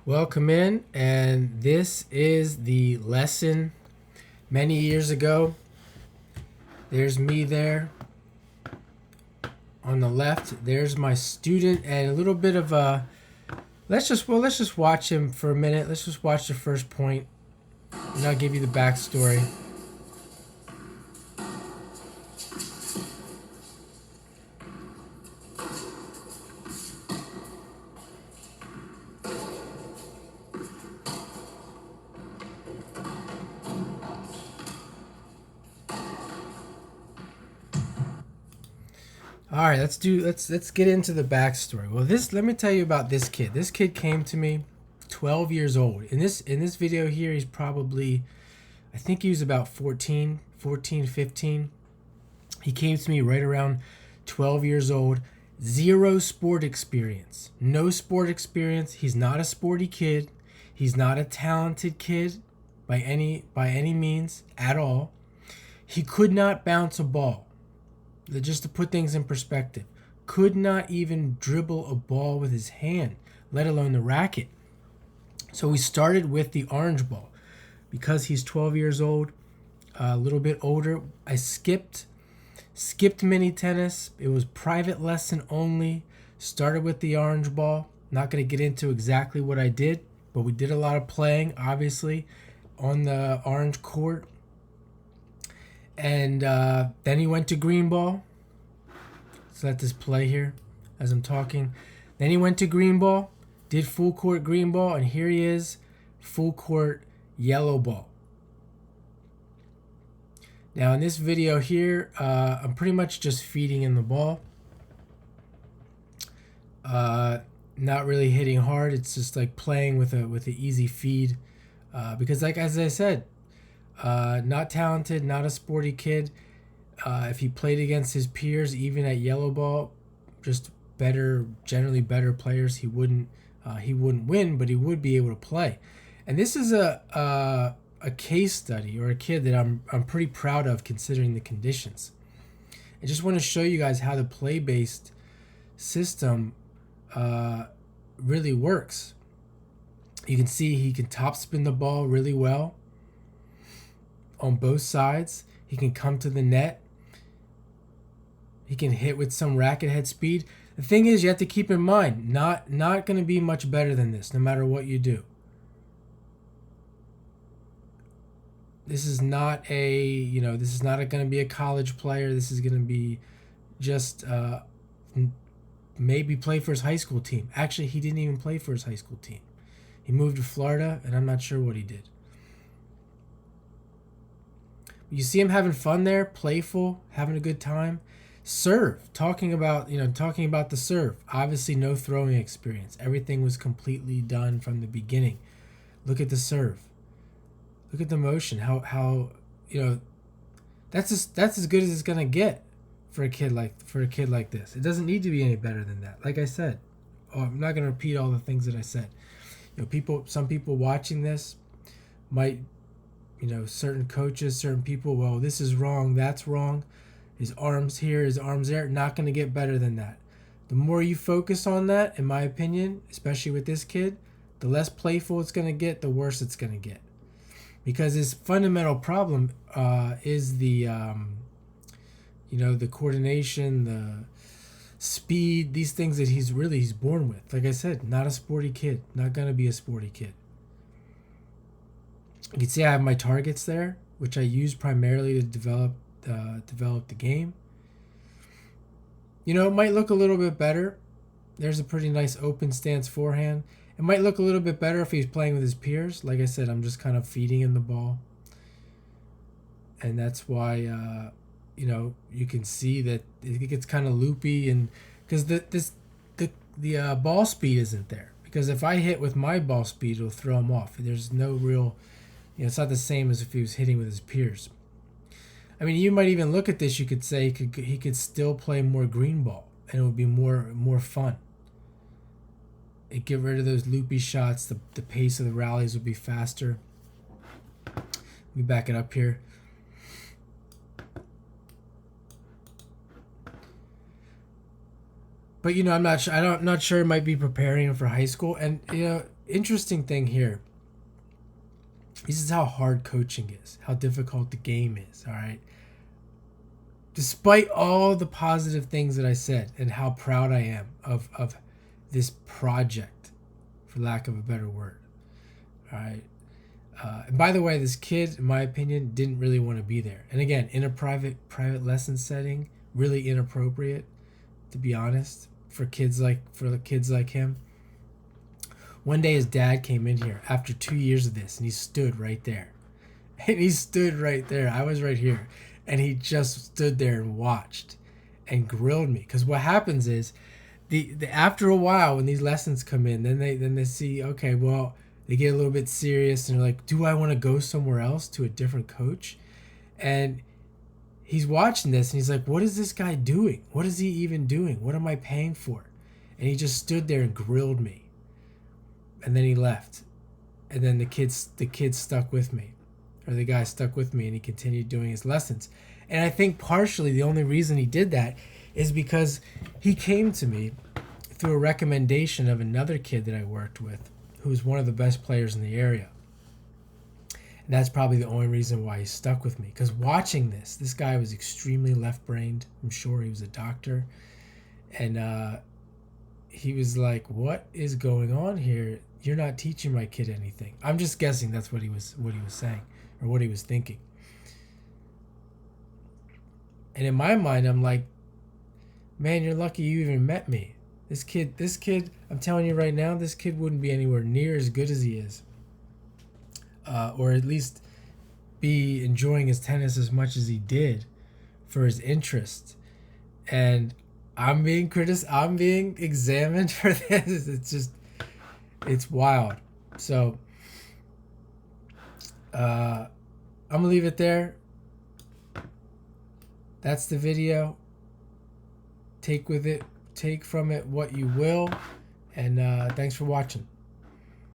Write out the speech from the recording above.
Welcome in, and this is the lesson many years ago. There's me there on the left. There's my student, and a little bit of a. Let's just watch him for a minute. Let's just watch the first point, and I'll give you the backstory. All right, let's get into the backstory. Well, let me tell you about this kid. This kid came to me 12 years old. In this video here, he's probably, I think he was about 14, 15. He came to me right around 12 years old. Zero sport experience. No sport experience. He's not a sporty kid. He's not a talented kid by any means at all. He could not bounce a ball. Just to put things in perspective, could not even dribble a ball with his hand, let alone the racket. So we started with the orange ball. Because he's 12 years old, a little bit older, I skipped mini tennis. It was private lesson only. Started with the orange ball. Not going to get into exactly what I did, but we did a lot of playing, obviously, on the orange court. And then he went to green ball. Let's let this play here as I'm talking. Then he went to green ball, did full court green ball, and here he is, full court yellow ball. Now in this video here, I'm pretty much just feeding in the ball. Not really hitting hard. It's just like playing with an easy feed. Because as I said, not talented, not a sporty kid. If he played against his peers, even at yellow ball, just generally better players, he wouldn't win, but he would be able to play. And this is a case study, or a kid that I'm pretty proud of considering the conditions. I just want to show you guys how the play-based system really works. You can see he can topspin the ball really well on both sides. He can come to the net. He can hit with some racket head speed. The thing is, you have to keep in mind, not going to be much better than this, no matter what you do. This is not going to be a college player. This is going to be just maybe play for his high school team. Actually, he didn't even play for his high school team. He moved to Florida, and I'm not sure what he did. You see him having fun there, playful, having a good time. Serve, talking about the serve. Obviously, no throwing experience. Everything was completely done from the beginning. Look at the serve. Look at the motion. How that's as good as it's gonna get for a kid like this. It doesn't need to be any better than that. Like I said, I'm not gonna repeat all the things that I said. Some people watching this might. Certain coaches, certain people, well, this is wrong, that's wrong. His arms here, his arms there, not going to get better than that. The more you focus on that, in my opinion, especially with this kid, the less playful it's going to get, the worse it's going to get. Because his fundamental problem is the coordination, the speed, these things that he's born with. Like I said, not a sporty kid, not going to be a sporty kid. You can see I have my targets there, which I use primarily to develop the game. It might look a little bit better. There's a pretty nice open stance forehand. It might look a little bit better if he's playing with his peers. Like I said, I'm just kind of feeding in the ball. And that's why, you can see that it gets kind of loopy, and because the ball speed isn't there. Because if I hit with my ball speed, it'll throw him off. There's no real... it's not the same as if he was hitting with his peers. I mean, you might even look at this. You could say he could still play more green ball, and it would be more fun. It get rid of those loopy shots. The pace of the rallies would be faster. Let me back it up here. But I'm not sure. I'm not sure. It might be preparing him for high school, and interesting thing here. This is how hard coaching is, how difficult the game is, all right? Despite all the positive things that I said and how proud I am of this project, for lack of a better word, all right? And by the way, this kid, in my opinion, didn't really want to be there. And again, in a private lesson setting, really inappropriate, to be honest, for the kids like him. One day his dad came in here after 2 years of this, and he stood right there. And he stood right there. I was right here. And he just stood there and watched and grilled me. Because what happens is, the after a while, when these lessons come in, then they see, okay, well, they get a little bit serious, and they're like, do I want to go somewhere else to a different coach? And he's watching this, and he's like, what is this guy doing? What is he even doing? What am I paying for? And he just stood there and grilled me. And then he left. And then the kid stuck with me. Or the guy stuck with me, and he continued doing his lessons. And I think partially the only reason he did that is because he came to me through a recommendation of another kid that I worked with, who was one of the best players in the area. And that's probably the only reason why he stuck with me. Because watching this guy was extremely left-brained. I'm sure he was a doctor. And he was like, what is going on here? You're not teaching my kid anything. I'm just guessing that's what he was saying, or what he was thinking. And in my mind, I'm like, man, you're lucky you even met me. This kid, I'm telling you right now, this kid wouldn't be anywhere near as good as he is. Or at least be enjoying his tennis as much as he did for his interest. And I'm being examined for this. It's wild. So I'm gonna leave it there. That's the video. Take from it what you will, and thanks for watching.